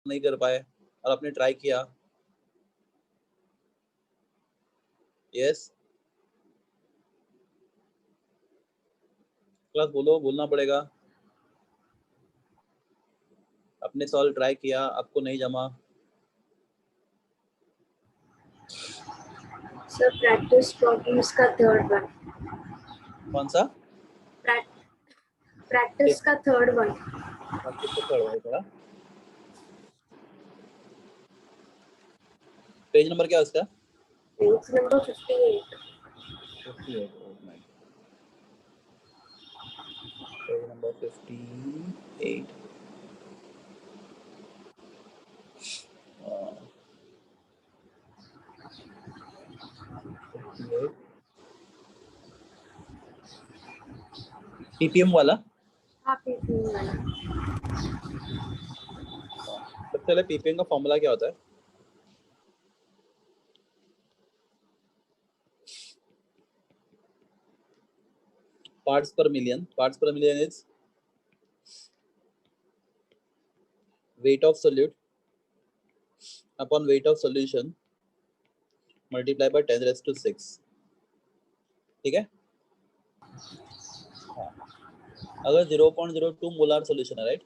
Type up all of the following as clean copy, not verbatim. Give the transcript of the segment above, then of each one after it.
नहीं कर पाए और आपने ट्राई किया, यस क्लास बोलो, बोलना पड़ेगा। आपने सॉल्व ट्राई किया, आपको नहीं जमा। सर प्रैक्टिस प्रॉब्लम्स का थर्ड वन। कौन सा? प्रैक्टिस का थर्ड वन। प्रैक्टिस का थर्ड वन थोड़ा। पेज नंबर क्या है उसका? Page number 58। 58, page number 58। Ppm वाला। हाँ पीपीएम वाला। सबसे पहले पीपीएम का फॉर्मूला क्या होता है? पार्ट्स पर मिलियन। पार्ट्स पर million is weight of solute upon weight of solution multiplied by 10⁻⁶। ठीक है। हाँ। अगर 0.02 मोलार सोल्यूशन है, राइट,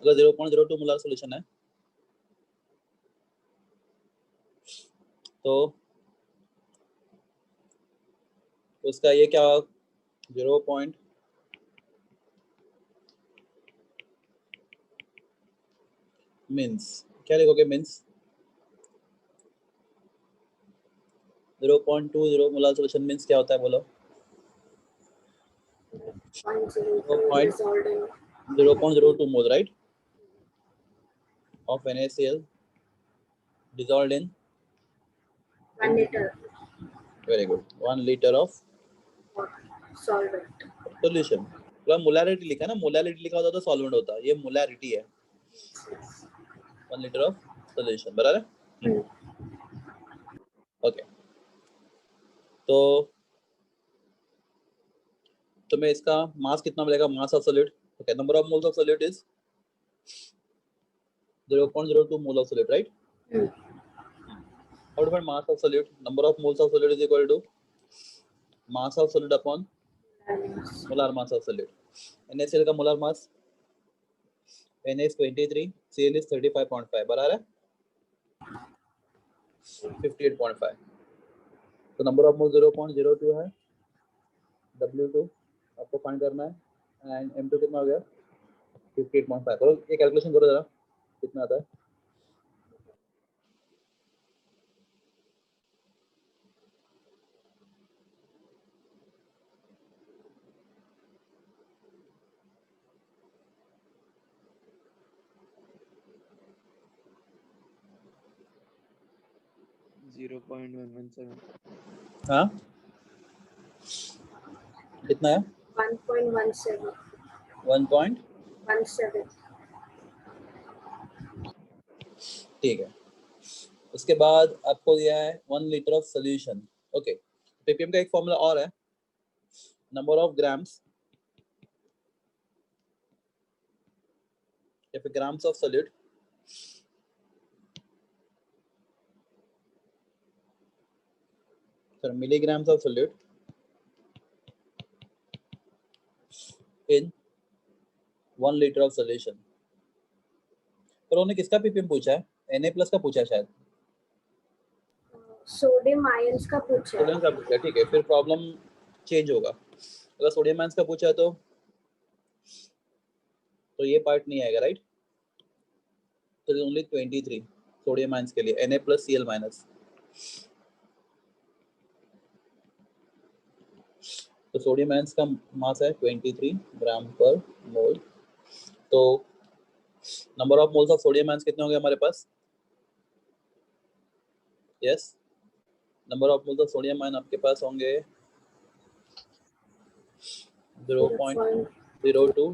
अगर 0.02 मोलार सोल्यूशन है तो उसका ये क्या 0. मीन्स क्या लिखोगे? मीन्स 0.20 मोलार सोल्यूशन मीन्स क्या होता है बोलो? 0.02 मोल, right, of NaCl dissolved in 1 liter very good 1 liter of solvent। solution। तो मोलैरिटी लिखा ना, मोलैरिटी लिखा होता तो सॉल्वेंट होता, ये मोलैरिटी है। 1 लीटर ऑफ सोल्यूशन, बराबर है। ओके, तो तुम्हें इसका मास कितना मिलेगा? Mass of solute, okay, number of moles of solute is 0.02 mole of solute, right. How to find mass of solute? Number of moles of solute is equal to mass of solute upon molar mass of solute। NaCl का molar mass Na is 23, Cl is 35.5, बराबर है 58.5। तो number of mole 0.02 है, W2 आपको find करना है, and M2 कितना हो गया? 58.5। करो ये कैलकुलेशन करो जरा, कितना आता है? हाँ कितना है? 1.17। 1.17। ठीक है। उसके बाद आपको दिया है 1 litre of solution. Okay, ppm का एक फॉर्मूला और है, नंबर ऑफ ग्राम्स या फिर grams of solute sir milligrams of solute in 1 litre of solution. पर उन्होंने किसका पीपीएम पूछा है? Na+ का पूछा है शायद, सोडियम आयंस का पूछा है। सोडियम का पूछा है, ठीक है, फिर प्रॉब्लम चेंज होगा। अगर सोडियम आयंस का पूछा है तो ये पार्ट नहीं आएगा, राइट। तो ओनली 23 सोडियम आयंस के लिए, Na+Cl-। तो सोडियम आयंस का मास है 23 ग्राम पर मोल। तो number of moles of sodium ions कितने होंगे हमारे पास? Yes, number of moles of sodium ion आपके पास होंगे 0.02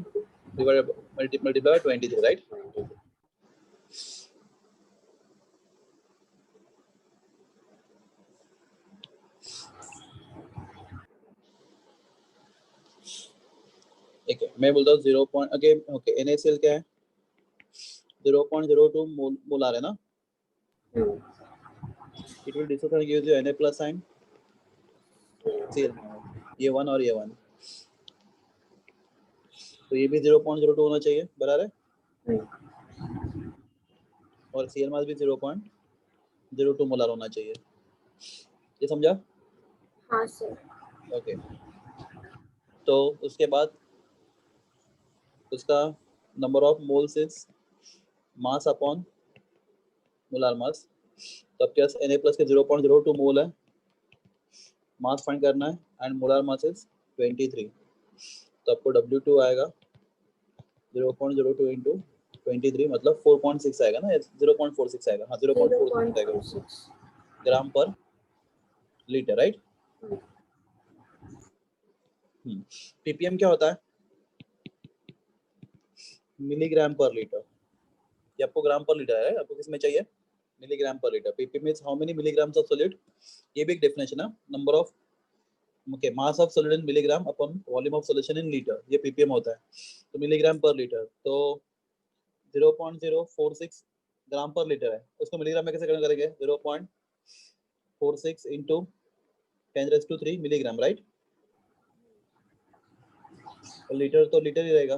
मल्टीप्लाई बाय 23, राइट। ठीक है, मैं बोलता हूँ 0. अगेन ओके, NaCl क्या है 0.02 मोलार है ना. It will dissociate and gives you Na plus sign, Cl minus. ये 1 और ये 1, तो ये भी 0.02 होना चाहिए, बराबर है. और Cl मास भी 0.02 मोलार होना चाहिए. ये समझा? हाँ सर. ओके. तो उसके बाद उसका number of moles is mass upon molar mass. तो अब क्या Na प्लस के 0.02 मोल है, मास फाइंड करना है, एंड मोलार मास इज 23. तो आपको W2 आएगा 0.02 इंटू 23, मतलब 4.6 आएगा ना, 0.46 आएगा. हाँ 0.46 आएगा 0.46. ग्राम पर लीटर, राइट. ppm क्या होता है? मिलीग्राम पर लीटर. ये आपको ग्राम पर लीटर है, आपको किस में चाहिए? मिलीग्राम पर litre. ppm means how many milligrams of solid. ये भी एक डेफिनेशन है, number of okay mass of solid in milligram upon volume of solution in litre, ये ppm होता है. तो मिलीग्राम पर लीटर, तो 0.046 ग्राम पर लीटर है, उसको मिलीग्राम में कैसे कन्वर्ट करेंगे? 0.46 इंटू 10⁻³ मिलीग्राम, राइट. लीटर तो लीटर ही रहेगा,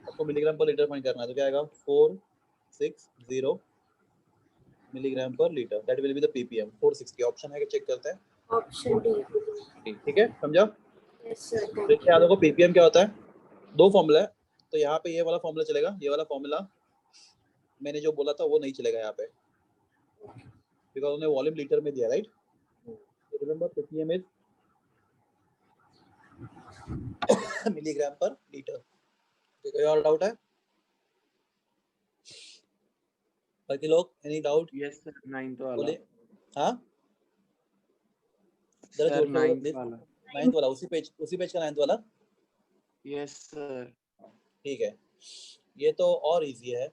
आपको मिलीग्राम पर लीटर फाइंड करना है. तो क्या आएगा? 460 मिलीग्राम पर litre. That will be the ppm. 460 option है कि चेक करते हैं. Option D. ठीक है, समझा? Yes sir. देखिए याद होगा ppm क्या होता है. दो फॉर्मूला है, तो यहाँ पे ये वाला फॉर्मूला चलेगा, ये वाला फॉर्मूला मैंने जो बोला था वो नहीं चलेगा यहाँ पे, बिकॉज उन्होंने वॉल्यूम लीटर में दिया, right. Remember ppm is milligram पर लीटर. कोई और डाउट है बाकी लोग? Any doubt? Yes sir, 9th वाला. बोले. हाँ जरा सर जोर से बोलो 9th प्लीज. वाला. 9th वाला, उसी पेज का 9th वाला. Yes sir. ठीक है, ये तो और इजी है.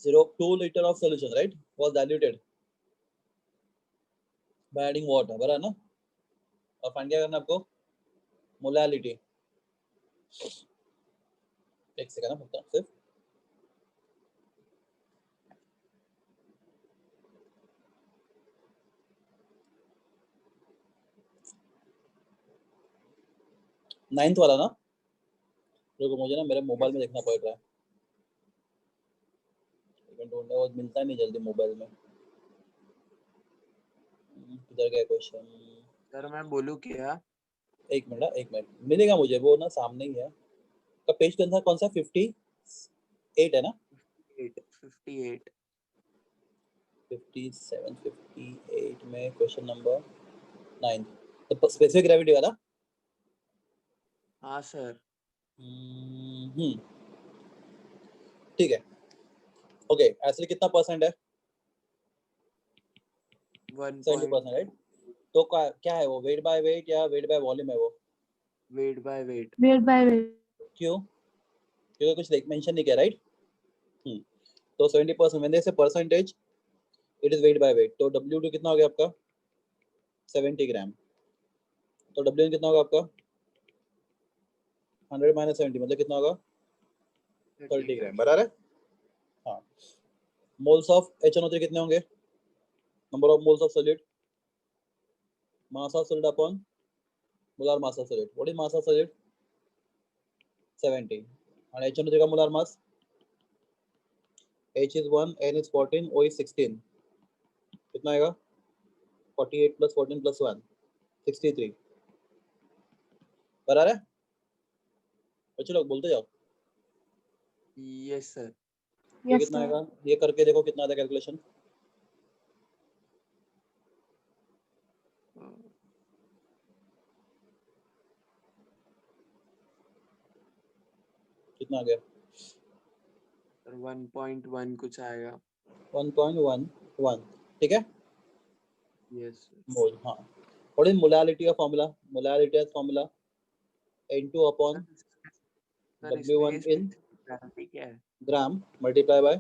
2 liter of solution, right, was diluted by adding water, बराबर ना. और फाइंड क्या करना आपको? मोलालिटी. एक सेकंड ना बोलता हूँ सिर्फ. नाइन्थ वाला ना, देखो मुझे ना मेरे मोबाइल में देखना पड़ रहा है, लेकिन ढूंढने वो मिलता नहीं जल्दी मोबाइल में. किधर गया क्वेश्चन? सर मैं बोलूँ क्या? एक मिनट मिलेगा मुझे, वो ना सामने ही है. का पेज के अंदर कौन सा? 58 है ना? 58. 57 58 में क्वेश्चन नंबर 9, तो स्पेसिफिक ग्रेविटी वाला. हाँ सर. ठीक है. ओके, एक्चुअली कितना परसेंट है? 70%, राइट. तो क्या है वो, वेट बाय वेट या वेट बाय वॉल्यूम है वो? Weight by weight. Weight by weight. क्यों? क्योंकि कुछ मेंशन नहीं किया, राइट. तो 70% व्हेन दे से percentage, it is weight by weight. तो W2 कितना हो गया आपका? 70 ग्राम. तो W1 कितना होगा आपका? 100 माइनस 70 मतलब कितना होगा? 30 ग्राम, बराबर है. हाँ. मोल्स ऑफ HNO3 कितने होंगे? Number of moles of solid, mass of solid upon molar mass of solid. What is mass of solid? 70. और HNO3 का molar mass, H is 1, N is 14, O is 16. कितना आएगा? 48 plus 14 plus 1, 63. बराबर है. बच्चे लोग बोलते जाओ. Yes sir. ये कितना आएगा? ये करके देखो कितना आता है कैलकुलेशन. कितना आ गया? सर 1.1 कुछ आएगा. 1.11. ठीक है. यस मोल. हाँ. व्हाट इज मोलालिटी का फॉर्मूला? मोलालिटी का फॉर्मूला N2 अपॉन W1 इन क्या है? ग्राम मल्टीप्लाई बाय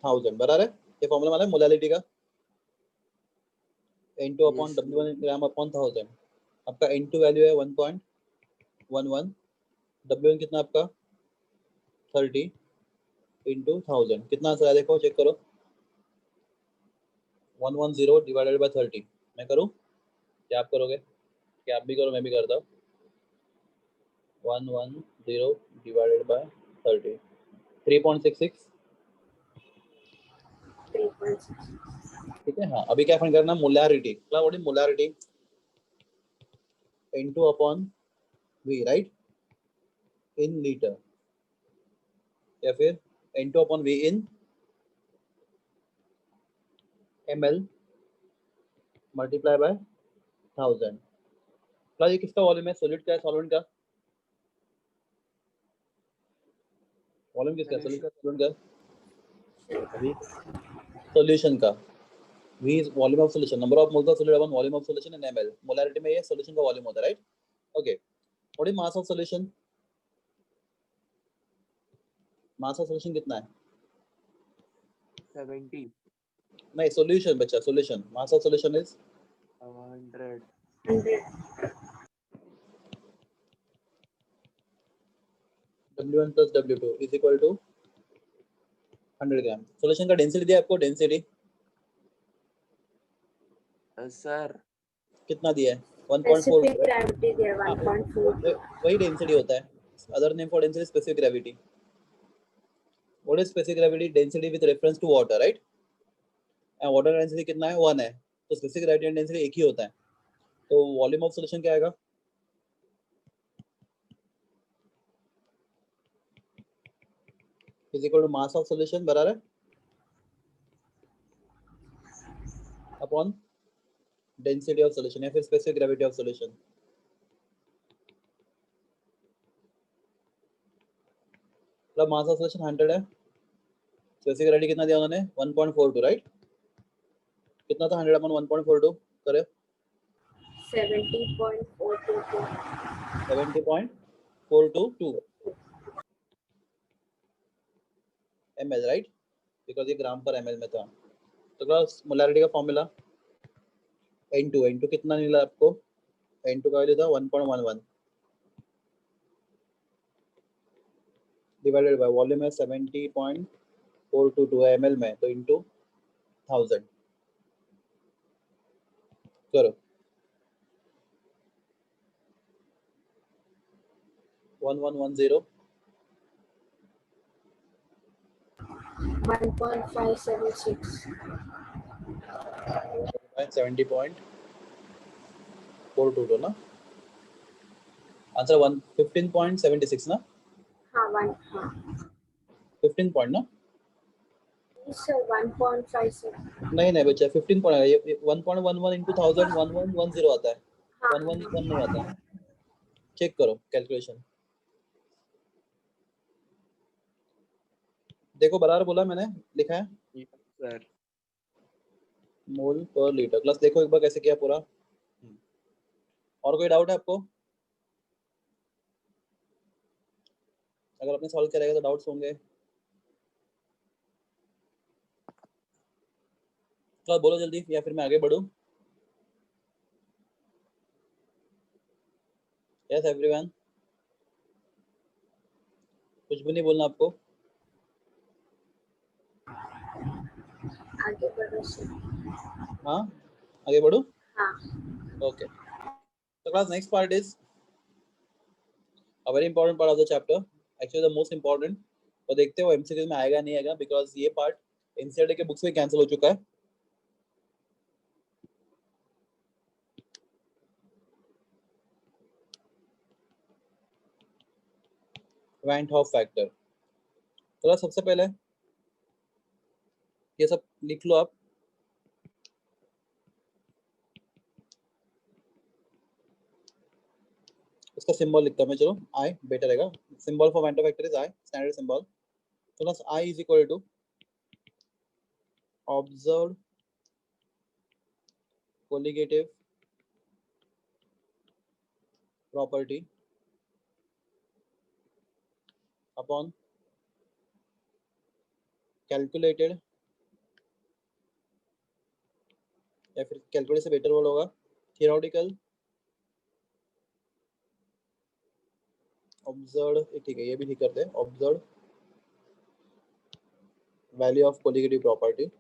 1000, बराबर है. ये फॉर्मूला माना है मोलालिटी का. N2 upon Yes. W1 ग्राम अपॉन 1000. आपका N2 वैल्यू है 1.11. W1 कितना आपका 30 इंटू 1000. कितना आंसर है देखो, चेक करो. 110 डिवाइडेड बाय 30. मैं करूँ क्या आप करोगे? क्या आप भी करो, मैं भी करता हूँ. 110 डिवाइडेड बाय 30. 3.66. 3.6. ठीक है. हाँ, अभी क्या फाइंड करना? मोलैरिटी. क्या what is molarity? N2 upon V, right, in litre, या फिर N2 upon V in ml multiply by 1000. Plus ये किसका वॉल्यूम है? सॉलिड का है, सॉल्वेंट का? वॉल्यूम किसका है? सॉलिड का, सॉल्वेंट का? अभी सॉल्यूशन का. V is volume of solution, number of moles of solid upon volume of solution in ml. Molarity में ये सॉल्यूशन का वॉल्यूम होता है, right? Okay. What is mass of solution? Mass of solution कितना है? 70. नहीं, सॉल्यूशन बच्चा, solution. Mass of solution is 100. 100. W1 plus W2 is equal to 100 gram. Solution का डेंसिटी दिया आपको, डेंसिटी सर कितना दिया है? 1.4. Specific gravity there, हाँ, 1.4. वही डेंसिटी होता है. Other name for density specific gravity. What is specific gravity? Density with reference to water, right? And water का डेंसिटी कितना है? 1 है. तो स्पेसिफिक ग्रेविटी एंड डेंसिटी एक ही होता है. तो वॉल्यूम ऑफ सॉल्यूशन क्या आएगा? Is equal to mass of solution बराबर है अपॉन डेंसिटी ऑफ सॉल्यूशन या फिर स्पेसिफिक ग्रेविटी ऑफ सॉल्यूशन. मतलब मास ऑफ सॉल्यूशन 100 है, स्पेसिफिक ग्रेविटी कितना दिया उन्होंने? 1.42, राइट? कितना था 100 अपॉन 1.42? करे 70.422. 70.422 ml, राइट? बिकॉज ये ग्राम पर ml में था. तो क्लास मोलैरिटी का फॉर्मूला N2 कितना मिला आपको? N2 का वैल्यू था 1.11 डिवाइडेड बाय वॉल्यूम है 70.422 ml में, तो इनटू 1000 करो. 1110 1.576. 70.422 ना. आंसर 15.76 ना. हाँ. 15 पॉइंट ना. Sir, 1.57. नहीं बच्चा, 15 पॉइंट है ये. 1.11 इंटू 1000 1110 आता है, 111 नहीं आता. चेक करो कैलकुलेशन. देखो बराबर बोला मैंने, लिखा है सर मोल पर लीटर. क्लास देखो एक बार कैसे किया पूरा. और कोई डाउट है आपको? अगर आपने सॉल्व करेगा तो डाउट्स होंगे. क्लास बोलो जल्दी, या फिर मैं आगे बढ़ूं. यस एवरीवन, कुछ भी नहीं बोलना आपको. आगे बढ़ो सर. हाँ, आगे बढ़ो. हाँ. Okay. So class, next part is a very important part of the chapter. Actually the most important. तो देखते हो एमसीक्यू में आएगा नहीं आएगा, बिकॉज ये पार्ट एनसीईआरटी के बुक्स में कैंसिल हो चुका है. Van't Hoff factor. तो सबसे पहले ये सब लिख लो आप. इसका सिंबल लिखता हूं मैं, चलो आई बेटर रहेगा. Symbol for van't Hoff factor is i, standard symbol. तो plus i is equal to observed colligative property upon calculated या फिर कैलकुलेट से बेटर वर्ड होगा थियोरेटिकल ऑब्जर्व, ठीक है ये भी ठीक करते हैं, observe value of colligative property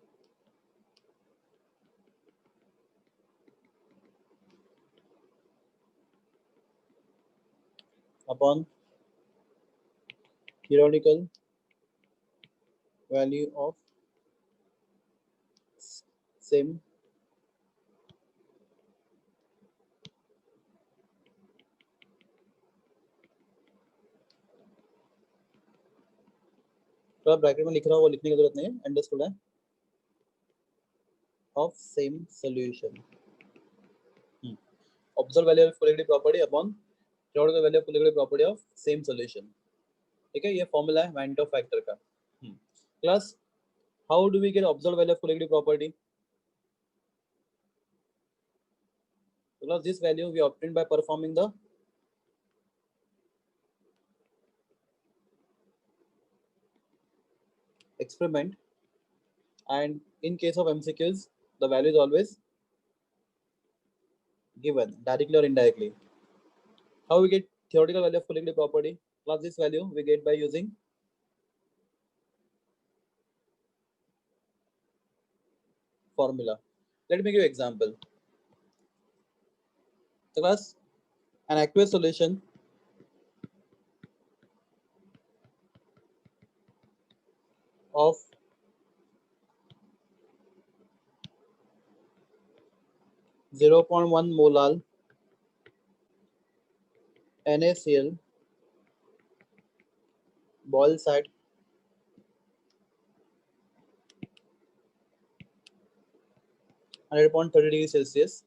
upon theoretical value of same तो ब्रैकेट में लिख रहा हूँ वो लिखने की जरूरत नहीं है, अंडरस्टूड है, of same solution observe value of colligative property upon theoretical value of colligative property of same solution. ठीक है, ये फॉर्मूला है वैन टॉप फैक्टर का। Plus how do we get observe value of colligative property? Because this value we obtained by performing the experiment, and in case of MCQs the value is always given directly or indirectly. How we get theoretical value of colignitive property? Plus this value we get by using formula. Let me give you example. So class, an aqueous solution of 0.1 molar NaCl boils at 100.30 degrees Celsius.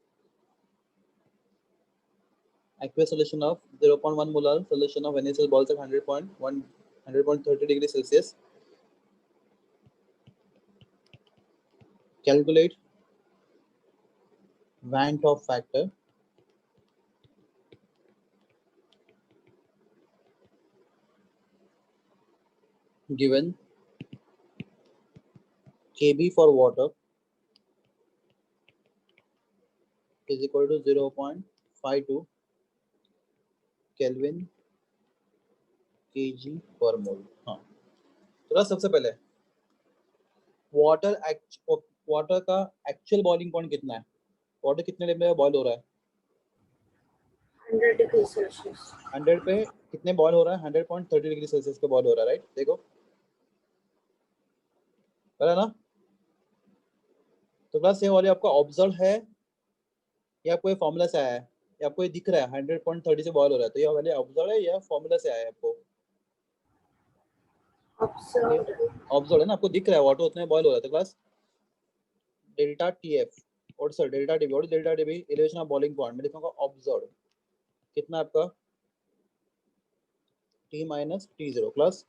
Aqueous solution of 0.1 molar solution of NaCl boils at 100.30 degrees Celsius. Calculate Van 't Hoff factor given Kb for water is equal to 0.52 Kelvin kg per mole। हाँ, तो सबसे पहले water का actual boiling point कितना है? Water कितने temperature पे boil हो रहा है? 100 डिग्री सेल्सियस। 100 पे कितने बॉईल हो रहा है? 100.30 डिग्री सेल्सियस पे बॉईल हो रहा है, राइट? देखो है ना? तो क्लास ये वाले आपका ऑब्जर्व है या कोई फॉर्मूला से आया है? या आपको ये दिख रहा है 100.30 से बॉईल हो रहा है, तो ये वाले ऑब्जर्व है या फॉर्मूला से आया है आपको? ऑब्जर्व है ना, आपको दिख रहा है वाटर उतने बॉईल हो रहा है। तो क्लास डेल्टा टीएफ और सर डेल्टा टीबी और delta TB elevation of boiling point में लिखूंगा ऑब्जर्व कितना आपका T minus T zero plus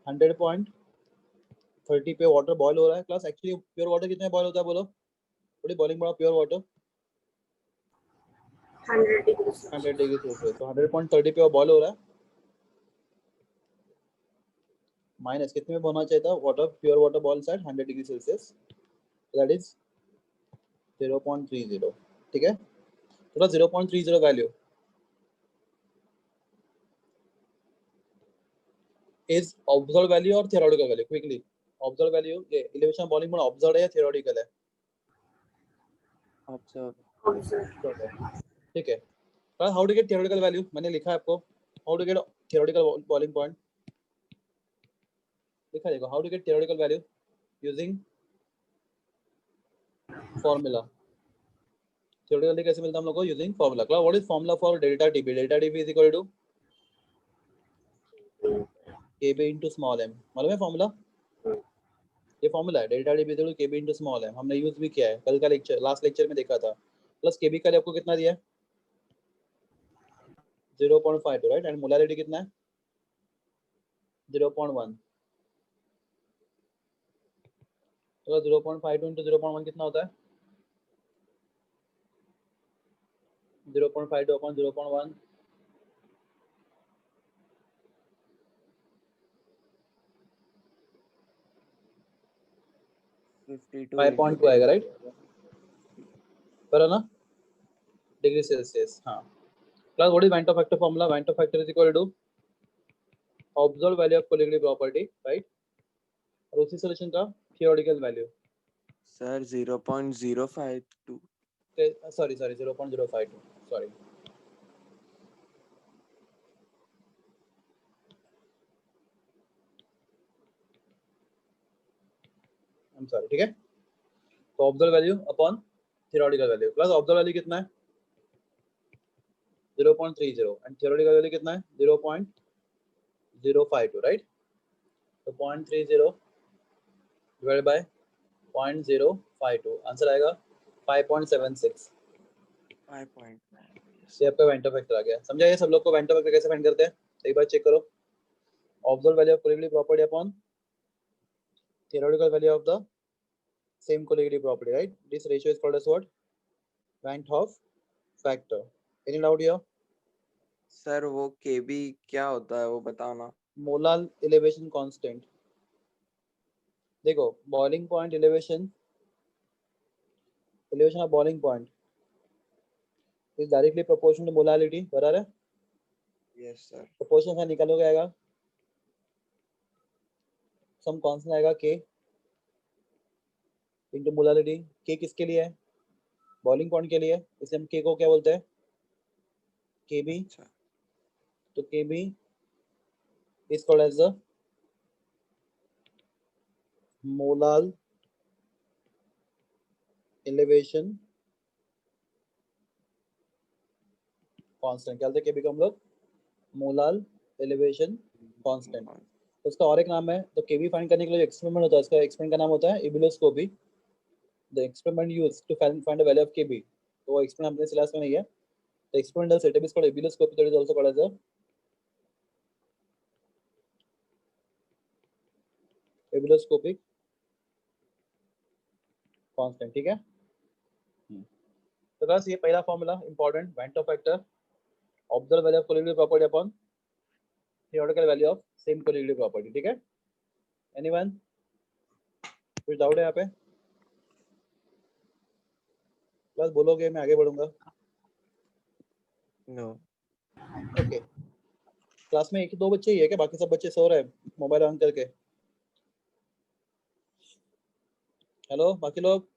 100.30 पे वाटर बॉईल हो रहा है। क्लास एक्चुअली प्योर वाटर कितने बॉईल होता है बोलो? थोड़ी बॉइलिंग बढ़ा प्योर वाटर 100 डिग्री सेल्सियस, तो 100.30 पे बॉईल हो रहा है। माइनस कितने में होना चाहिए था? Water pure water boils at 100 degree Celsius, that is 0.30। ठीक है, तो 0.30 वैल्यू इज ऑब्जर्व वैल्यू और theoretical value? Quickly observe value ये एलिवेशन बॉइलिंग पॉइंट ऑब्जर्व है या थियोरेटिकल है? ऑब्जर्व। ठीक है, how to get theoretical value मैंने लिखा है आपको। How to get theoretical boiling point लिखा है, देखो how to get theoretical value using formula. Theoretically कैसे मिलता है हम लोग को? Using formula. Class what is formula for delta TB? Delta TB is equal to KB into small M. मालूम है फॉर्मूला? ये फॉर्मूला है delta TB equal to KB into small M, हमने यूज भी किया है कल का लेक्चर, लास्ट लेक्चर में देखा था। प्लस केबी का आपको कितना दिया है? 0.52, राइट? एंड मोलारिटी कितना है? 0.1। तो 0.52 इंटू 0.1 कितना होता है? 0.52 अपॉन 0.1 52 5.2 आएगा, राइट? पर है ना डिग्री सेल्सियस. हाँ class what is van't factor formula? Van't factor is equal to observe value of colligative property, right, और उसी सॉल्यूशन का theoretical value. Sir 0.052. Sorry 0.052, sorry. I am sorry. ठीक है, तो observe value upon theoretical value. Plus observe value कितना है 0.30 and theoretical value कितना है 0.052, राइट. तो 0.30 डिवाइडेड बाय 0.052, आंसर आएगा 5.76. 5.9. ये आपका वेंटो फैक्टर आ गया. समझा ये सब लोग को वेंटो फैक्टर कैसे फाइंड करते हैं? एक बार चेक करो. Observe value of colligative property upon theoretical value of the same colligative property, right? This ratio is called as what? Van 't Hoff factor. Any doubt here? Sir वो केबी क्या होता है वो बताना. Molar elevation constant. देखो boiling point elevation of boiling point is directly proportional to molality. बराबर है? Yes sir. Proportion से निकालोगे आएगा some constant आएगा k into molality. k किसके लिए है? boiling point के लिए. इसलिए हम k को क्या बोलते हैं? kb. अच्छा. तो kb is called as the molar elevation constant. क्या बोलते हैं केबी को हम लोग? Molar elevation constant. तो उसका और एक नाम है. तो केबी फाइंड करने के लिए एक्सपेरिमेंट होता है, उसका एक्सपेरिमेंट का नाम होता है ebullioscopy. The experiment used to find the value of Kb. तो वो एक्सपेरिमेंट अपने सिलेबस में नहीं है. The experimental setup is called ebullioscopy, that is also called as a ebullioscopic constant. ठीक है. तो बस ये पहला formula important, van't Hoff factor, observe value of colligative property upon theoretical value of same colligative property. ठीक है. एनीवन कुछ doubt है यहाँ पे? बस बोलोगे मैं आगे बढ़ूंगा. नो. ओके. क्लास में एक ही दो बच्चे ही है क्या? बाकी सब बच्चे सो रहे हैं मोबाइल ऑन करके? हेलो बाकी लोग,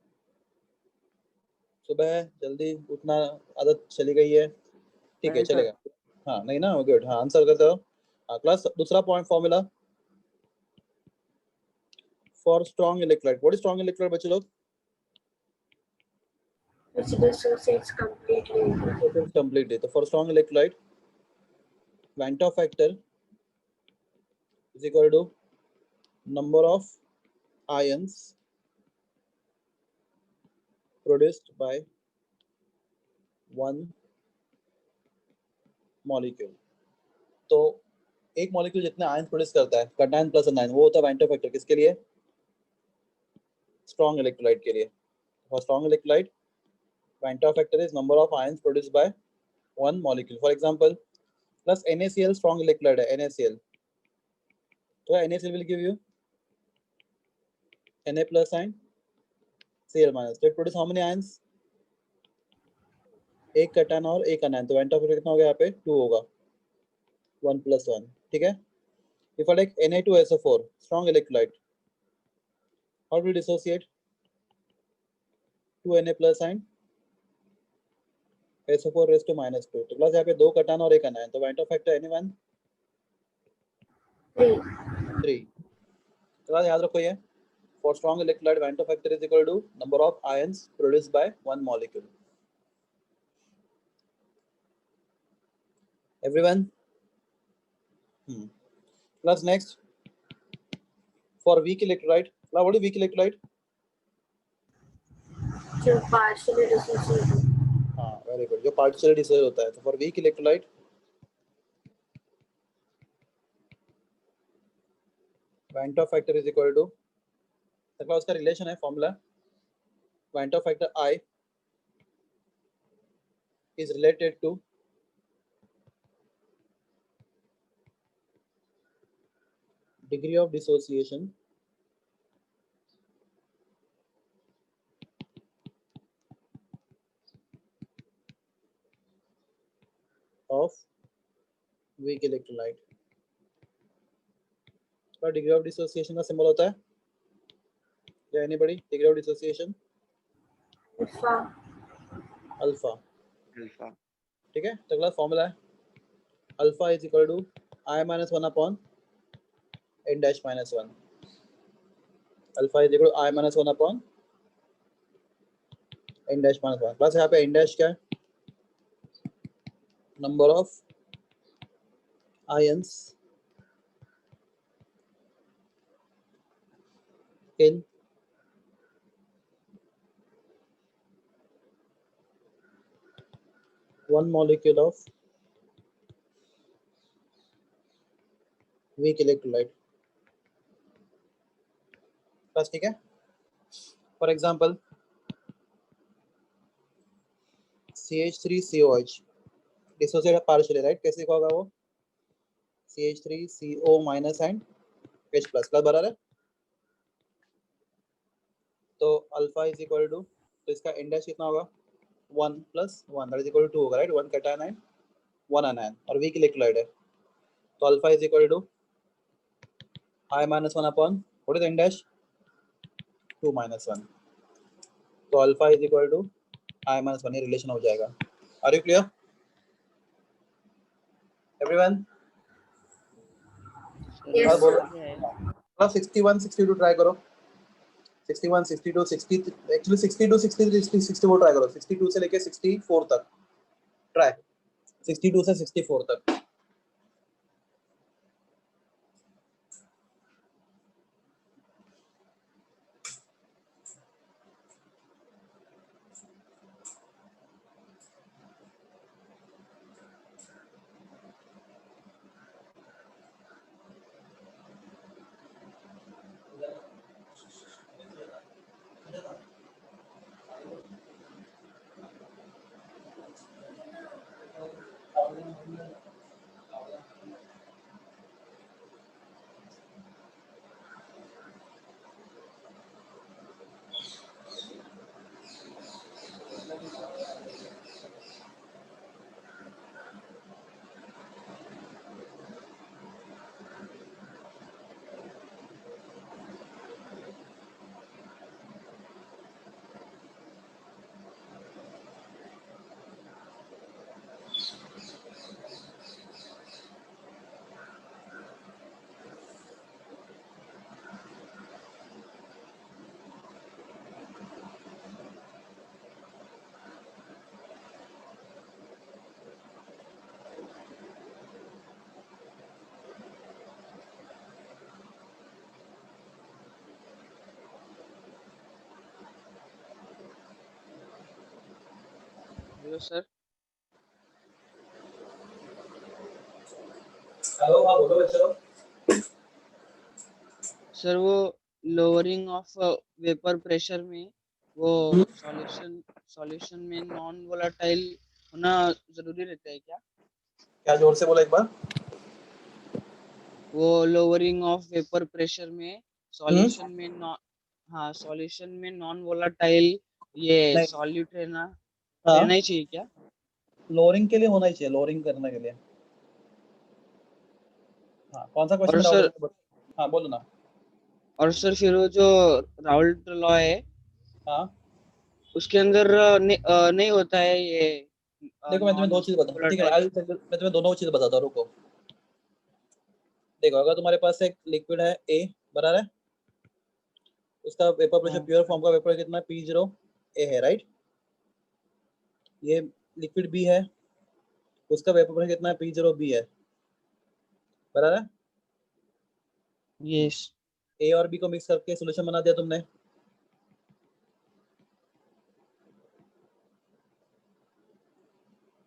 सुबह है, जल्दी उठना आदत चली गई है. ठीक है नहीं सर. चलेगा. हाँ नहीं ना, गुड. हाँ आंसर करते रहो. हाँ क्लास दूसरा point formula for strong electrolyte. What is strong electrolyte बच्चे लोग? Which dissociates completely. कंप्लीटली. तो for strong electrolyte van't factor is equal to number of ions produced by one molecule. तो एक मॉलिक्यूल जितने आयंस प्रोड्यूस करता है, cation plus anion, वो होता है वेंटो फैक्टर. किसके लिए? स्ट्रॉन्ग इलेक्ट्रोलाइट के लिए. For strong electrolyte van't factor is number of ions produced by one molecule. For example plus NaCl strong electrolyte है NaCl. तो NaCl will give you Na plus and Cl minus. तो it produce how many ions? एक cation और एक anion. तो Vento factor कितना हो गया यहाँ पे? 2 होगा. 1 plus 1. ठीक है. If I take Na2SO4 strong electrolyte, how do we dissociate 2 Na plus and SO4 raised to minus 2. तो प्लस यहाँ पे दो कैटायन और एक एनायन. तो वेंटो फैक्टर anyone 3. तो याद रखो ये for strong electrolyte Van't factor is equal to number of ions produced by one molecule. Everyone? Plus next for weak electrolyte. Now what is weak electrolyte? जो partially dissociated. हाँ very good. जो partially dissociate होता है. तो for weak electrolyte Van't factor is equal to, तक उसका relation है formula. Van't factor I is related to degree of dissociation of weak electrolyte. क्या degree of dissociation का symbol होता है? या anybody? Degree of dissociation? Alpha. Alpha. Alpha ठीक है, तो अगला फॉर्मूला है alpha is equal to I minus 1 upon n dash minus 1. Alpha is equal to I minus 1 upon n dash minus 1. Plus यहाँ पे n dash क्या है? Number of ions in one molecule of weak electrolyte. बस ठीक है. For example CH3COH dissociate partially, right? कैसे होगा वो? CH3CO minus and H plus plus बराबर है. तो अल्फा इज इक्वल टू, तो इसका n डैश कितना होगा? 1 plus 1 that is equal to 2 होगा, राइट? 1 cation and 1 anion और weak electrolyte है. तो alpha is equal to I minus 1 upon what is n dash? 2 minus 1. तो alpha is equal to I minus 1, ये relation हो जाएगा. Are you clear everyone? Yes, और बोलो. sir. 61 62 ट्राई करो. 61 62 60 एक्चुअली 62 63 64 ट्राई करो. 62 से लेके 64 तक ट्राई. 62 से 64 तक. Hello sir. हेलो, हाँ बोलो बच्चों. सर वो लोअरिंग ऑफ वेपर प्रेशर में वो सॉल्यूशन में नॉन वोलेटाइल होना जरूरी रहता है क्या? क्या जोर से बोला एक बार? वो लोअरिंग ऑफ वेपर प्रेशर में सॉल्यूशन में सॉल्यूशन में नॉन वोलेटाइल ये नहीं. सॉल्यूट रहना हाँ, रहना ही चाहिए क्या? लोअरिंग के लिए होना ही चाहिए, लोअरिंग करने के लिए. हाँ, कौन सा क्वेश्चन और में सर डाउट? हाँ बोलो ना. और सर फिर वो जो राउल्ट लॉ है हाँ उसके अंदर नहीं होता है ये देखो, मैं तुम्हें दो नॉन चीज बताऊँ. ठीक है, वोलेटाइल. मैं तुम्हें दोनों चीज बताता हूँ, रुको. देखो, अगर तुम्हारे पास एक लिक्विड है ए, बराबर है, उसका वेपर प्रेशर, प्योर फॉर्म का वेपर कितना है? P0 ए है, राइट? ये लिक्विड बी है, उसका वेपर प्रेशर कितना है? P0 बी है, बराबर है? यस. ए और बी को मिक्स करके सोल्यूशन बना दिया तुमने.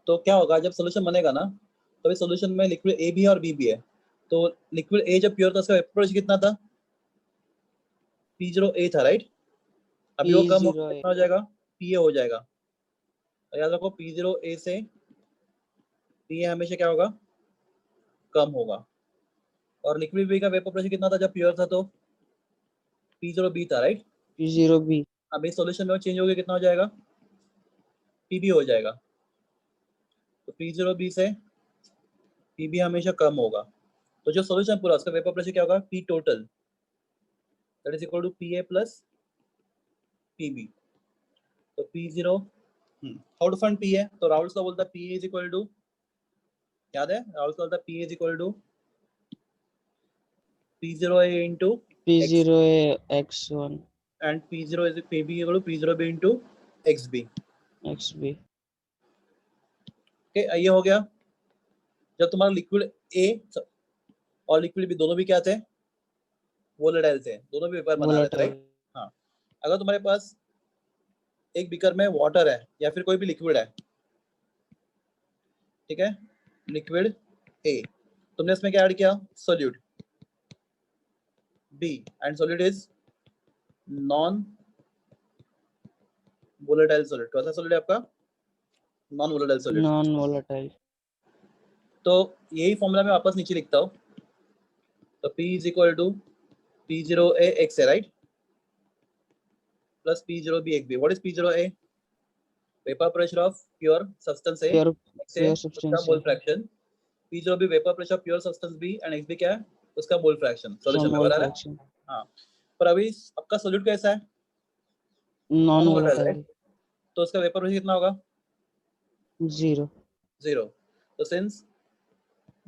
तो क्या होगा जब सोल्यूशन बनेगा ना, तो इस सोल्यूशन में लिक्विड ए भी है और बी भी है. तो लिक्विड ए जब प्योर था, उसका वेपर प्रेशर कितना था? P0 ए था, राइट? अभी वो कम हो P0 कितना हो जाएगा? पी ए हो जाएगा. तो याद रखो, P0 ए से पी ए हमेशा क्या होगा? कम होगा. और लिक्विड बी का वेपर प्रेशर कितना था जब प्योर था? तो P0 बी था, राइट? P0 B. अब इस सॉल्यूशन में चेंज हो गया, कितना हो जाएगा? पीबी हो जाएगा. तो P0 बी से पीबी हमेशा कम होगा, तो जो सॉल्यूशन पूरा उसका वेपर प्रेशर क्या होगा, P total that is equal to PA plus PB. तो P0 how to find P है, तो राहुल का बोलता है पी इज इक्वल टू, याद है राहुल का बोलता है P is equal to P0 A into X P0 X1 and P0 is PB equal to P0 B into XB। XB। Okay ये हो गया। जब तुम्हारा लिक्विड ए और लिक्विड बी दोनों भी क्या थे, वोलेटाइल थे, दोनों भी वेपर बना रहे थे, volatile। राइट। हाँ, अगर तुम्हारे पास एक बीकर में वाटर है या फिर कोई भी लिक्विड है, ठीक है, लिक्विड ए, तुमने इसमें क्या ऐड किया, solute B and solute is non volatile solute. कौन सा सोल्यूट है आपका, non volatile solute. Non volatile। तो यही फॉर्मूला मैं वापस नीचे लिखता हूँ, तो P is equal to P0A X है, right, plus P0B XB। What is P0A, vapour pressure of pure substance A, pure X है उसका substance मोल है fraction, P0B vapour pressure of pure substance B and XB क्या है, उसका mole fraction. उसका solution में मोल बराबर है। फ्रैक्शन। हाँ, पर अभी आपका सोल्यूट कैसा है, नॉन नॉन वोलेटाइल, volatile। तो उसका वेपर प्रेशर कितना होगा, 0। 0। तो since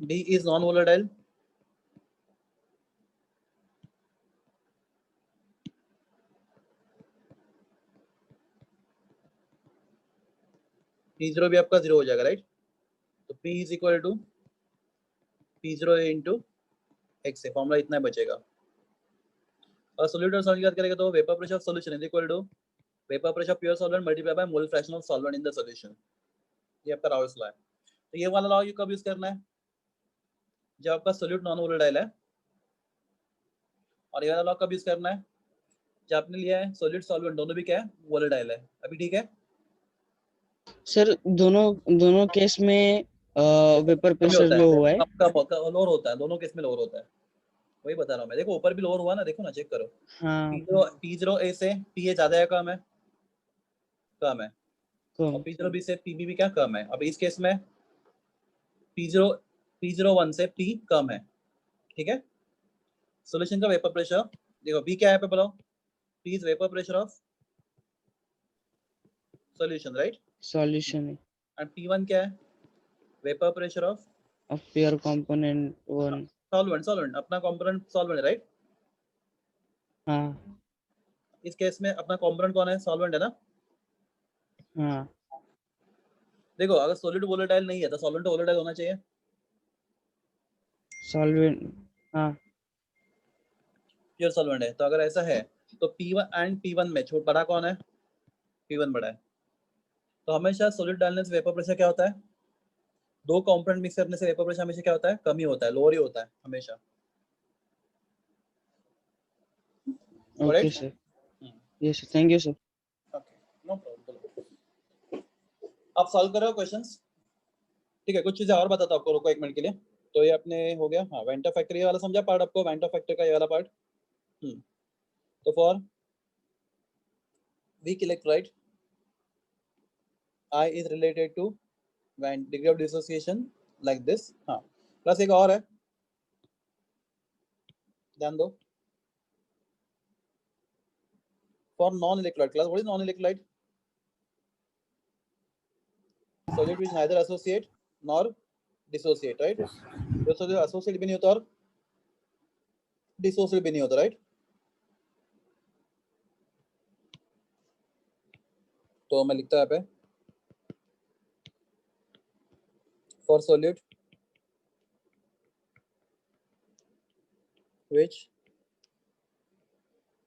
D is non volatile, P0 भी आपका 0 हो जाएगा, राइट। तो P is equal to P0 into X है, फॉर्मूला इतना बचेगा। और सोल्यूट और सॉल्वेंट की बात करेंगे तो vapour pressure of solution is equal to vapour pressure of pure solvent multiply by mole fraction of solvent in the solution. ये आपका राउल्स लॉ है। तो ये वाला लॉ कब यूज करना है, जब आपका सोल्यूट नॉन वोलेटाइल है, और ये वाला लॉ कब यूज करना है, जब आपने लिया है सोल्यूट सॉल्वेंट दोनों भी क्या है, वोलेटाइल है। अभी ठीक है, सर दोनों दोनों केस में वेपर कमी प्रेशर होता है, लो हुआ है। आपका लोअर होता है, दोनों केस में लोअर होता है, वही बता रहा हूँ मैं। देखो ऊपर भी लोअर हुआ ना, देखो ना, चेक करो। हाँ P0 A से PA ज्यादा है कम है, कम है, और कम। P0 B से PB भी क्या कम है। अब इस केस में P0 P01 से P कम है, ठीक है। सॉल्यूशन का वेपर प्रेशर देखो, B क्या है पे बताओ, P is vapour pressure of solution, right, solution है एंड P1 क्या है, vapour pressure of of pure component 1। Solvent. Solvent अपना कंपोनेंट सॉल्वेंट है, राइट। हाँ इस केस में अपना कंपोनेंट कौन है, सॉल्वेंट है ना। हाँ देखो अगर सॉलिड वोलेटाइल नहीं है तो सॉल्वेंट वोलेटाइल होना चाहिए, सॉल्वेंट। हाँ प्योर सॉल्वेंट है। तो अगर ऐसा है तो P1 एंड P1 में छोटा बड़ा कौन है, P1 बड़ा है। तो हमेशा सॉलिड डालने से वेपर प्रेशर क्या होता है, दो कंपोनेंट मिक्स करने से वेपर प्रेशर हमेशा क्या होता है, कम ही होता है, लोअर ही होता है हमेशा, okay correct. Sir. Yes thank you sir. Okay, no problem. आप सॉल्व करो क्वेश्चंस, ठीक है। कुछ चीजें और बताता हूँ आपको, रुको एक मिनट के लिए। तो ये अपने हो गया, हाँ वेंटा फैक्टर ये वाला समझा पार्ट आपको, वेंटा फैक्टर का ये वाला पार्ट। तो for weak electrolyte I is related to when degree of dissociation like this। हाँ, प्लस एक और है, ध्यान दो। For non-electrolyte class, what is non-electrolyte? Solid which neither associate nor dissociate, right? जो solid associate भी नहीं होता और dissociate भी नहीं होता, right? तो मैं लिखता है यहाँ पे for solute which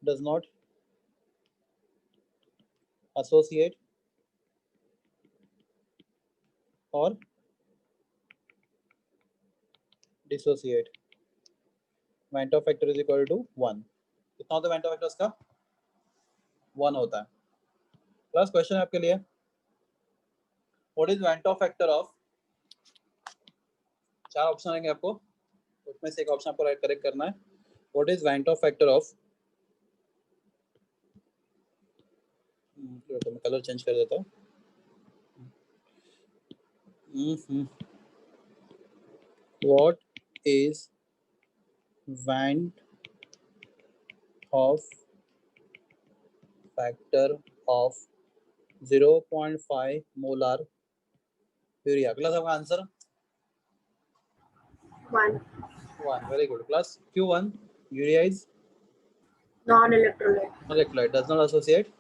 does not associate or dissociate, Van't factor is equal to 1। कितना होता है Van't factor उसका, 1 होता है। प्लस क्वेश्चन है आपके लिए, what is Van't factor of, चार ऑप्शन आएंगे आपको, उसमें से एक ऑप्शन आपको राइट करेक्ट करना है। What is Van't factor of, तो मैं कलर चेंज कर देता हूँ। What is Van Hoff factor of 0.5 molar urea? Class, आपका answer 1. 1. Very good. Class Q1, urea is Non-electrolyte. electrolyte, does not associate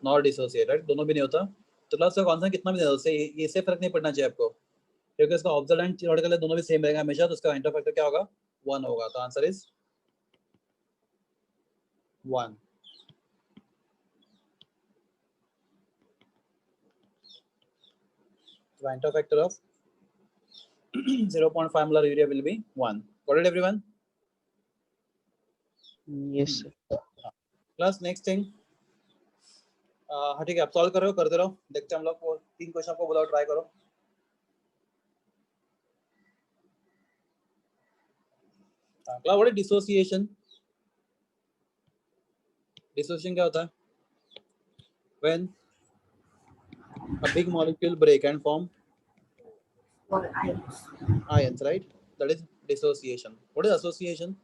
nor dissociate, right? दोनों भी नहीं होता. तो क्लास का कौन सा कितना भी दे दो, उससे ये इससे फर्क नहीं पड़ना चाहिए आपको, क्योंकि इसका ऑब्जर्व एंड थियोरेटिकल दोनों भी सेम रहेगा हमेशा, तो उसका वाइंटर फैक्टर क्या होगा? 1 होगा. तो answer is 1. Wainter factor of 0.5 molar urea will be 1. Got it, everyone? Yes, sir. Class, next thing. हाँ ठीक है, आप सॉल्व कर रहे हो, करते रहो, देखते हैं हम लोग को 3 क्वेश्चन को बोला, ट्राई करो. Class, what is dissociation? Dissociation क्या होता है? When a big molecule break and form Or ions. ions, right? That is dissociation. What is association?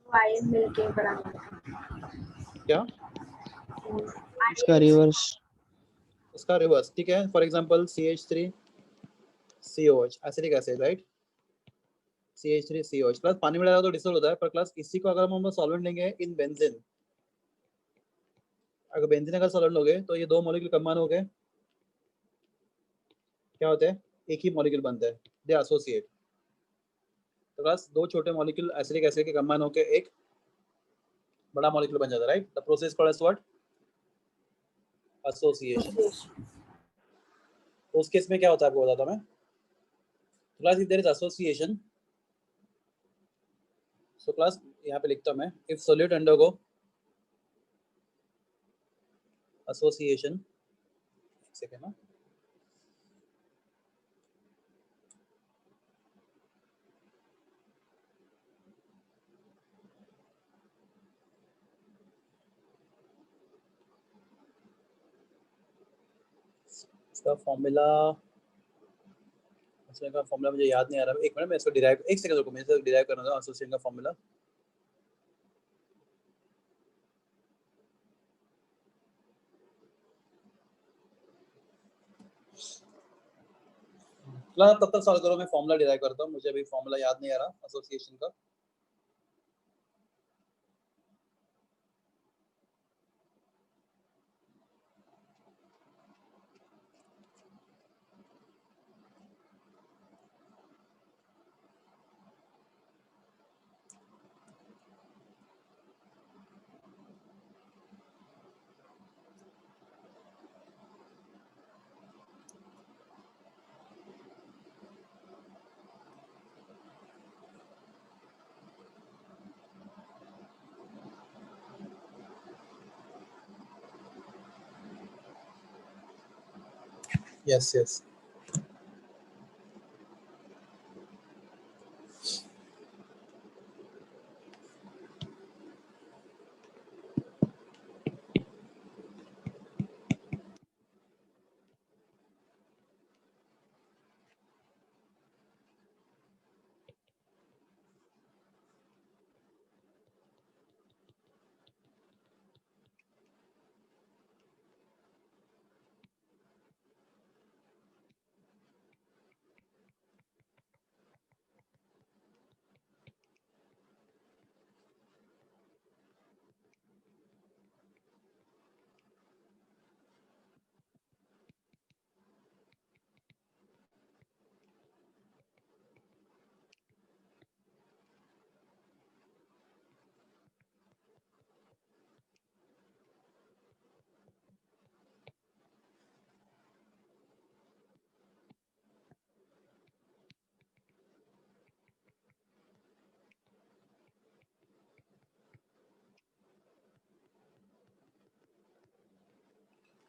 Ion मिलके बराबर. क्या? उसका रिवर्स. उसका रिवर्स, ठीक है. For example CH3 COH, acidic acid, right? CH3 COH plus पानी में डाला तो डिसोल्व होता है, पर क्लास इसी को अगर हम सॉल्वेंट लेंगे इन बेंजीन, अगर बेंजीन अगर सॉल्वेंट लोगे तो ये 2 मॉलिक्यूल कंबाइन हो गए, क्या होते हैं? एक ही मॉलिक्यूल बनते हैं, दे एसोसिएट. तो क्लास 2 छोटे मॉलिक्यूल एसिडिक एसिड के कंबाइन होकर एक बड़ा मॉलिक्यूल बन जाता है, right? The process called as what? Association. तो उस केस में क्या होता है आपको बताता हूं मैं. Class if there is association, so class यहाँ पे लिखता हूं मैं, if solute undergo association, second ना, इसका फॉर्मूला, इसका फॉर्मूला मुझे याद नहीं आ रहा. एक मिनट, मैं इसको डिराइव, एक सेकंड रुको, मैं इसको डिराइव करना था एसोसिएशन का फॉर्मूला. क्लास तब तक सॉल्व करो, मैं फॉर्मूला डिराइव करता हूँ, मुझे अभी फॉर्मूला याद नहीं आ रहा एसोसिएशन का. Yes yes.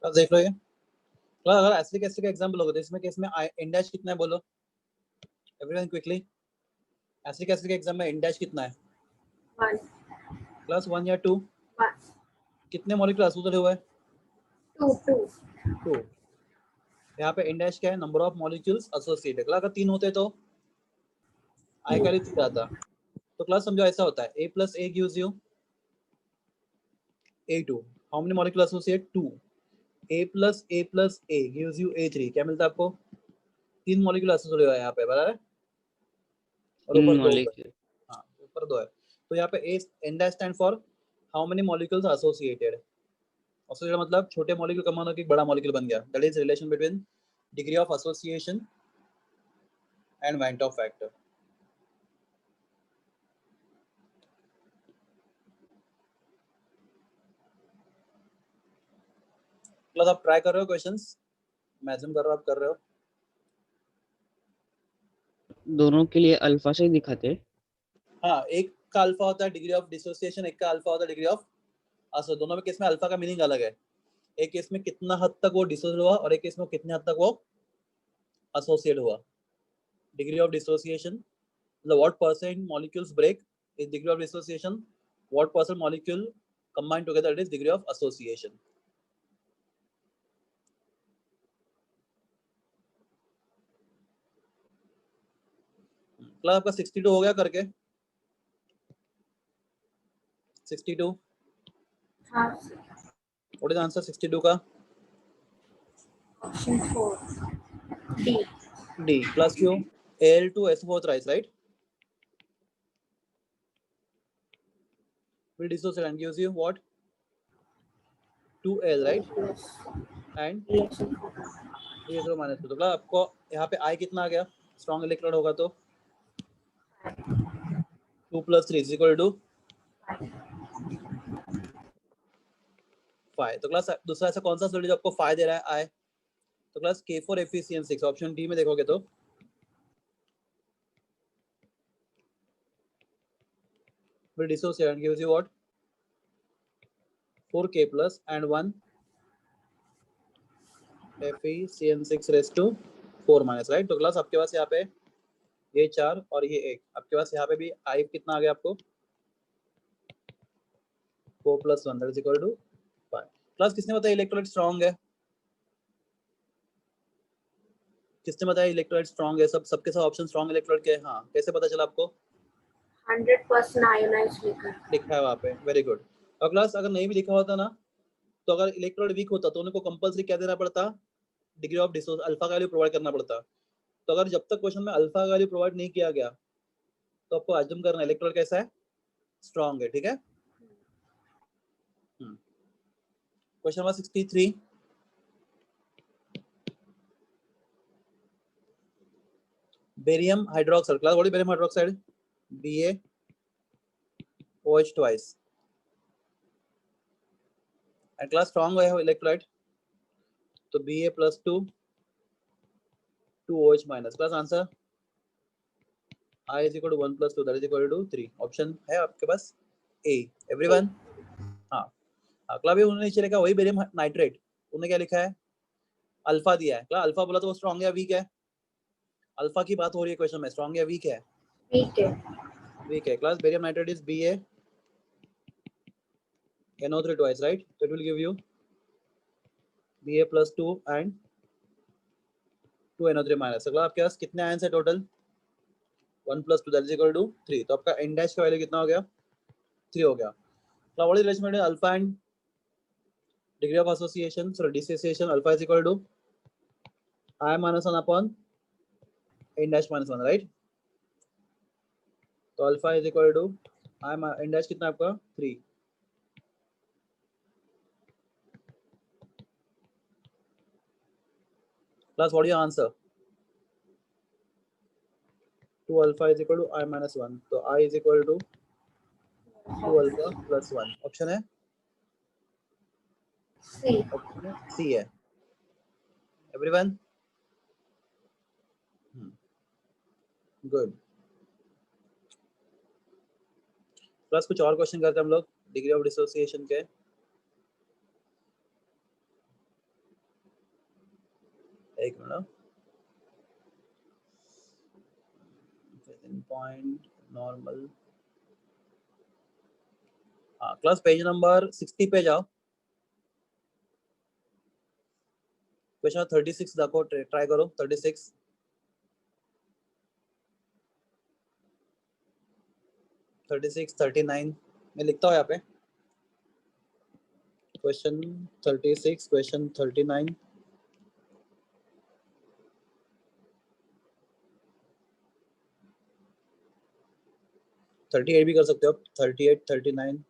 क्लास देख लो ये. क्लास अगर एसिडिक एसिड का एग्जांपल होगा तो इसमें केस में एन डैश कितना है बोलो एवरीवन क्विकली. एसिडिक एसिड के एग्जाम में एन डैश कितना है? 1. क्लास 1 या 2? 1. कितने मॉलिक्यूल एसोसिएटेड हुए हैं? 2. 2. यहाँ पे इंडेक्स क्या है, नंबर ऑफ मॉलिक्यूल्स एसोसिएटेड। अगर 3 होते तो आई का 3 आता। तो क्लास समझो ऐसा होता है, a plus a gives you a2, how many molecule associate 2, a plus a gives you a3, क्या मिलता है आपको, 3 मॉलिक्यूल एसोसिएट हुआ है यहाँ पे, बराबर है, और ऊपर 2 है। हाँ ऊपर 2 है, तो यहाँ पे a index stand for how many molecules associated. Associated मतलब छोटे मॉलिक्यूल कम्बाइन होकर एक बड़ा मॉलिक्यूल बन गया, that is relation between degree of association and went of factor. Plus आप ट्राई कर रहे हो क्वेश्चंस, मैं अज्यूम कर रहा हूं आप कर रहे हो। दोनों के लिए अल्फा से दिखाते। हाँ, एक का अल्फा होता है डिग्री ऑफ डिसोसिएशन, एक का अल्फा होता है डिग्री ऑफ एसो। दोनों में केस में अल्फा का मीनिंग अलग है, एक केस में कितना हद तक वो डिसोसिएट हुआ और एक केस में कितने हद तक वो एसोसिएट हुआ। डिग्री ऑफ डिसोसिएशन मतलब what percent molecules break is degree of dissociation, what percent molecule combine together is degree of association. मतलब आपका 62 हो गया करके, 62 हाँ व्हाट इज आंसर 62 का, option 4 D. D plus Q Al2SO4 thrice, right? Will dissociate and gives you what? 2Al, right? Plus And relation 3SO minus 2। तो मतलब आपको यहाँ पे I कितना आ गया, स्ट्रॉन्ग इलेक्ट्रोड होगा तो 2 plus 3 is equal to 5। तो क्लास दूसरा ऐसा कौन सा सॉल्यूशन जो आपको 5 दे रहा है I? तो क्लास K4FeCN6 ऑप्शन डी में देखोगे तो will dissociate and gives you what? 4K plus and 1 FeCN6 raised to 4 minus, right? तो क्लास आपके पास यहाँ पे ये 4 और ये 1, आपके पास यहाँ पे भी I कितना आ गया आपको 4 plus 1 that is equal to 5। Class किसने बताया इलेक्ट्रोलाइट स्ट्रांग है, किसने बताया इलेक्ट्रोलाइट स्ट्रांग है, सबके सब ऑप्शन स्ट्रांग इलेक्ट्रोलाइट के। हाँ कैसे पता चला आपको, 100% आयोनाइज्ड लिखा लिखा है वहाँ पे, वेरी गुड। और क्लास अगर नहीं भी लिखा होता ना, तो अगर इलेक्ट्रोलाइट वीक होता तो उनको कंपल्सरी क्या देना पड़ता, डिग्री ऑफ डिसोस अल्फा का वैल्यू प्रोवाइड करना पड़ता। तो अगर जब तक क्वेश्चन में अल्फा का वैल्यू प्रोवाइड नहीं किया गया तो आपको अज्यूम करना इलेक्ट्रोलाइट कैसा है, स्ट्रांग है, ठीक है। Question number 63, barium hydroxide. Class what is barium hydroxide, BaOH twice and class strong है इलेक्ट्रोलाइट तो Ba plus 2 2OH minus। Class answer I is equal to 1 plus 2 that is equal to 3। Option है आपके पास A, everyone. हाँ अगला भी उन्होंने नीचे लिखा वही बेरियम नाइट्रेट, उन्होंने क्या लिखा है, अल्फा दिया है। क्लास अल्फा बोला तो वो स्ट्रांग या वीक है, अल्फा की बात हो रही है क्वेश्चन में, स्ट्रांग या वीक है, वीक है। वीक है। Class barium nitrate is BaNO3 twice, right? So it will give you Ba plus 2 and 2NO3 minus। अगला आपके पास कितने आयंस है total, 1 plus 2 that is equal to 3। तो आपका n डैश का वैल्यू कितना हो गया, 3 हो गया। Now what is relation between alpha and degree of association, so dissociation alpha is equal to I minus 1 upon n dash minus 1, right? तो alpha is equal to I n dash कितना आपका 3। Plus what is your answer, 2 alpha is equal to I minus 1, तो I is equal to 2 alpha plus 1। Option है सी। Option है सी है, everyone. Good. Plus कुछ और question करते हैं हम लोग डिग्री ऑफ डिसोसिएशन के। एक मिनट, पॉइंट नॉर्मल। हाँ क्लास पेज नंबर 60 पे जाओ, क्वेश्चन 36 दाखव, ट्राय करो 36. 36, 39 मैं लिखता हूँ यहाँ पे. Question 36, question 39. थर्टी एट भी कर सकते हो आप. 38, 39.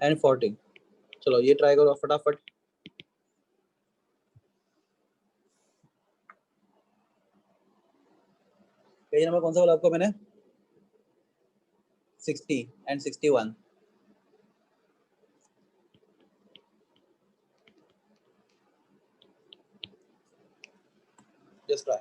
एंड 40. चलो ये ट्राई करो फटाफट. पेज नंबर कौन सा बोला आपको मैंने? 60 एंड 61. Just try.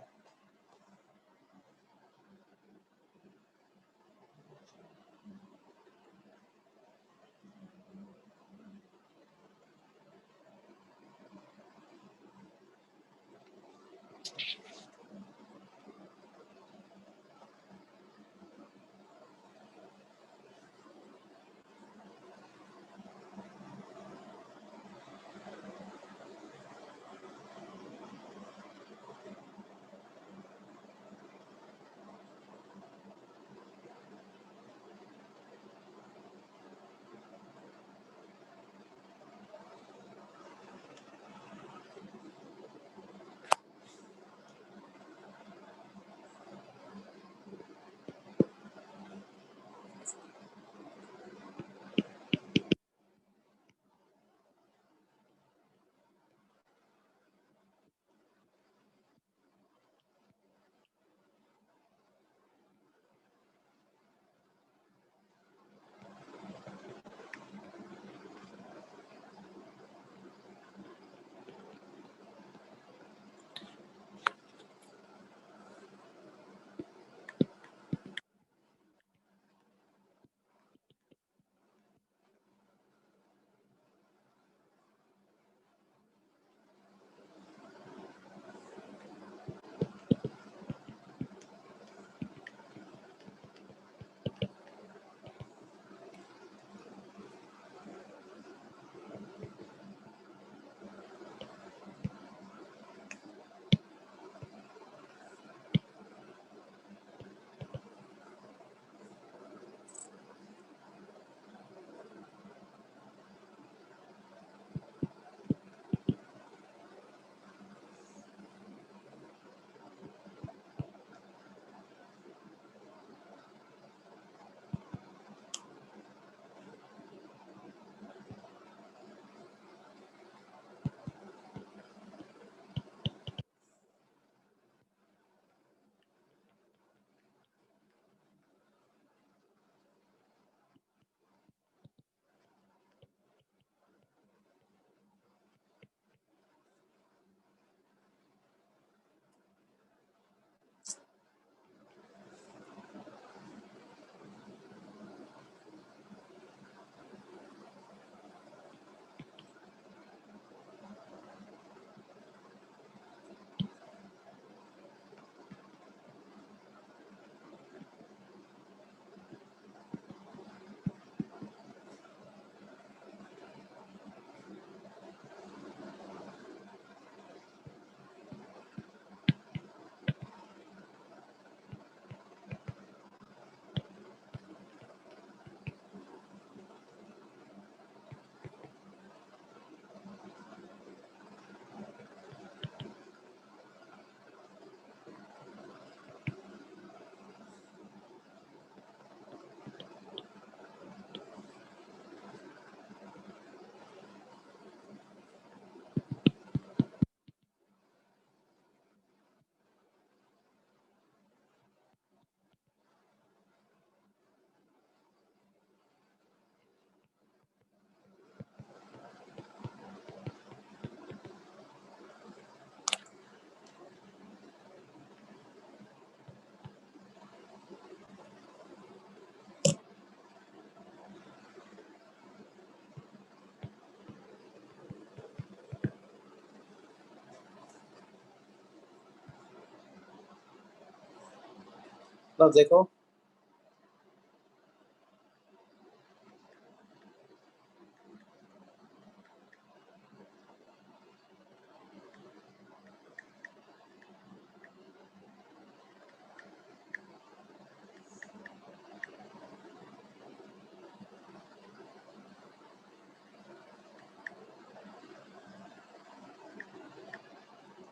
बस देखो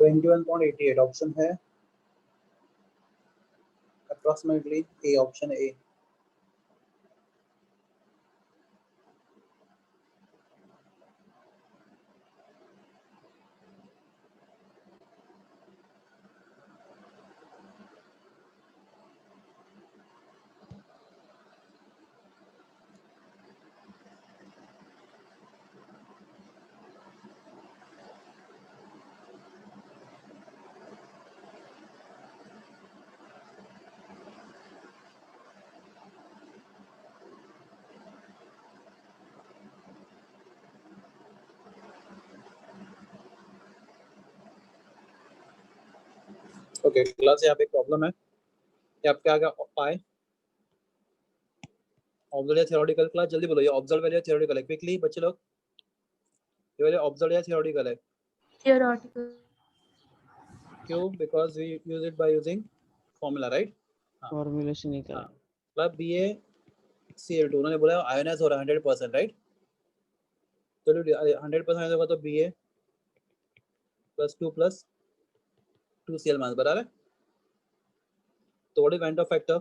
21.88 ऑप्शन है approximately A, option A. Okay class, यहाँ पे प्रॉब्लम है कि आपके आगे पाए ऑब्जर्व या थियोरेटिकल। क्लास जल्दी बोलो, ये ऑब्जर्व या थियोरेटिकल है? क्विकली बच्चे लोग, ये वाले ऑब्जर्व या थियोरेटिकल है? Theoretical. क्यों? Because we use it by using formula, right? Formula से निकाला। मतलब BaCl2 उन्होंने बोला आयोनाइज हो रहा है 100%, राइट? तो 100% होगा तो Ba +2 + 2Cl माइनस, बराबर है? तो what is went of factor?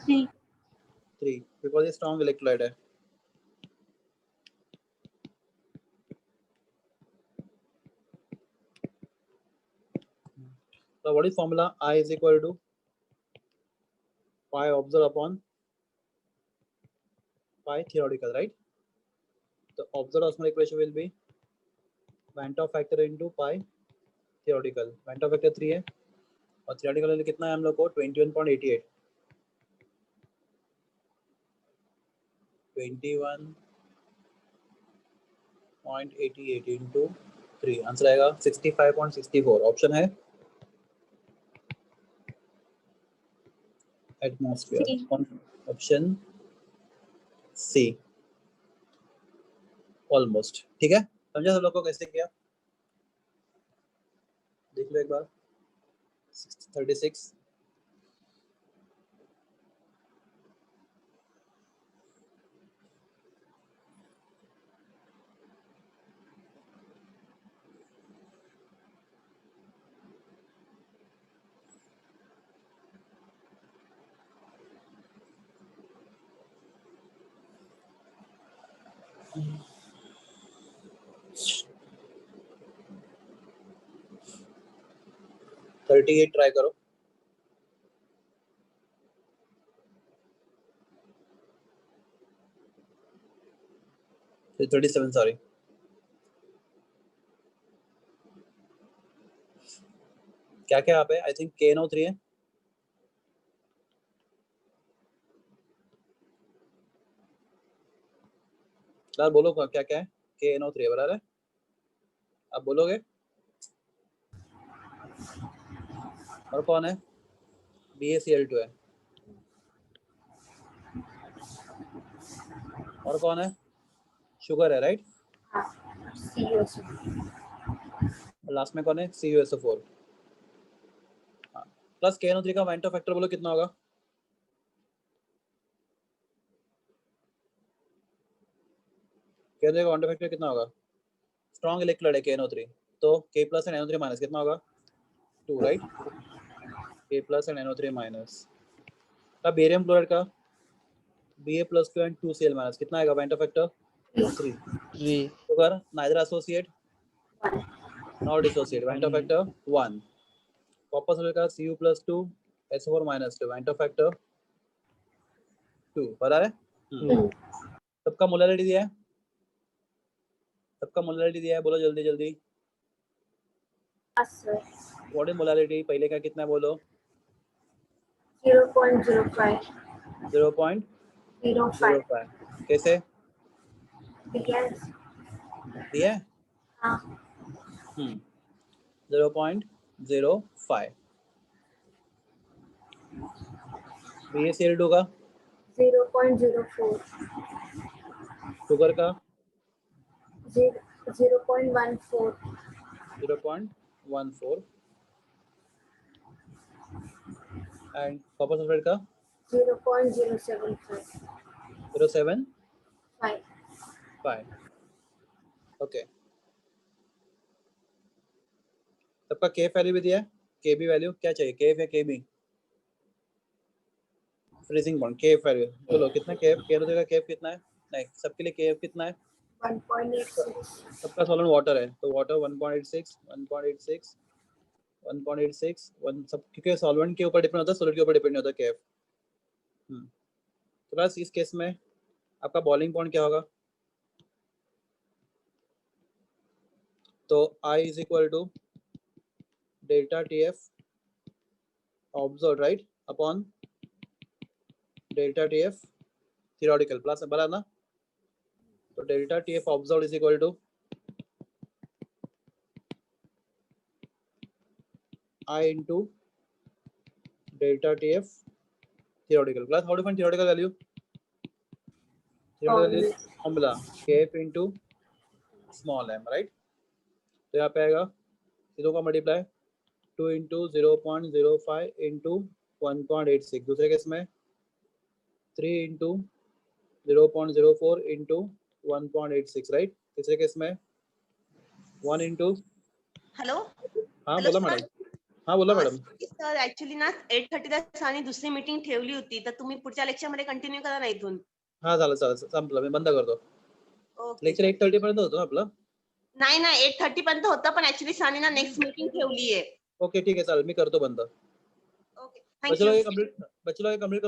3. 3, because ये स्ट्रॉन्ग इलेक्ट्रोलाइट है। So what is formula? I is equal to pi observed upon pi theoretical, right? So observed osmotic pressure will be Van't Hoff factor into pi theoretical. Van't Hoff factor 3 है और theoretical में कितना है हम लोग को? 21.88 21.88 into 3, answer आएगा 65.64। Option है एटमॉस्फेयर, ऑप्शन सी, ऑलमोस्ट। ठीक है, समझा सब लोग को कैसे किया? देख लो एक बार। 36 38 ट्राई करो। 37 सॉरी। क्या क्या यहाँ पे? आई थिंक KNO3 है। यार बोलो क्या क्या है? KNO3 है, बराबर है? आप बोलोगे? और कौन है? BaCl2 है। और कौन है? शुगर है, राइट? CO2. लास्ट में कौन है? CuSO4। प्लस KNO3 का वेंट ऑफ फैक्टर बोलो कितना होगा? KNO3 का वेंट ऑफ फैक्टर कितना होगा? स्ट्रॉन्ग इलेक्ट्रोलाइट है KNO3, तो K plus and NO3 minus कितना होगा? 2, right? K plus and NO3 minus. अब बेरियम क्लोराइड का Ba+2 एंड 2Cl माइनस कितना आएगा went of factor? 3। 3 sugar neither associate not dissociate, went of factor 1। Copper sulphate का Cu+2 SO4 -2, went of factor 2, बराबर है? सबका मोलैरिटी दिया है? सबका मोलैरिटी दिया है, बोलो जल्दी जल्दी। Yes, sir. What is molarity? पहले का कितना है बोलो? 0.05. 0.05। कैसे Yes. दिया है? हाँ. 0.05। BaCl2 का 0.04. शुगर का 0.14. 0.14 एंड कॉपर सल्फेट का 0.075. 0.75। 5. ओके, सबका केएफ वैल्यू भी दिया है, केबी वैल्यू क्या चाहिए, केएफ या केबी? फ्रीजिंग पॉइंट केएफ वैल्यू, चलो कितना केएफ, केएफ कितना है, नहीं सबके लिए केएफ कितना है, 1.86. सबका सॉल्वेंट वाटर है तो वाटर 1.86 1 सब, क्योंकि सॉल्वेंट के ऊपर डिपेंड होता है, सॉलिड के ऊपर डिपेंड होता है केएफ। तो बस इस केस में आपका बॉइलिंग पॉइंट क्या होगा, तो I is equal to delta TF observe right upon delta TF theoretical plus बना ना, तो delta TF observe is equal to I into delta TF theoretical plus how to find theoretical value? Theoretical value formula KF into small m, right? तो यहाँ पे आएगा तीनों का multiply 2 into 0.05 into 1.86, दूसरे केस में 3 into 0.04 into 1.86, राइट? तीसरे case में 1 into, हॅलो हाँ हॅलो बोला सर. मॅडम, हाँ बोला मॅडम. सर ऍक्च्युली ना 8:30 ला सरांनी दुसरी मीटिंग ठेवली होती तर तुम्ही पुढच्या लेक्चर मध्ये कंटिन्यू करा ना इथून. हाँ झालं संपलं, मी बंद करतो. ओके. लेक्चर 8:30 पर्यंत होतो आपलं. नाही 8:30 पर्यंत होतं पण ऍक्च्युली सरांनी ना नेक्स्ट मीटिंग ठेवली आहे. ओके ठीक आहे चालेल, मी करतो बंद. Okay thank you. बच्चे लोग ये कंप्लीट कर लो.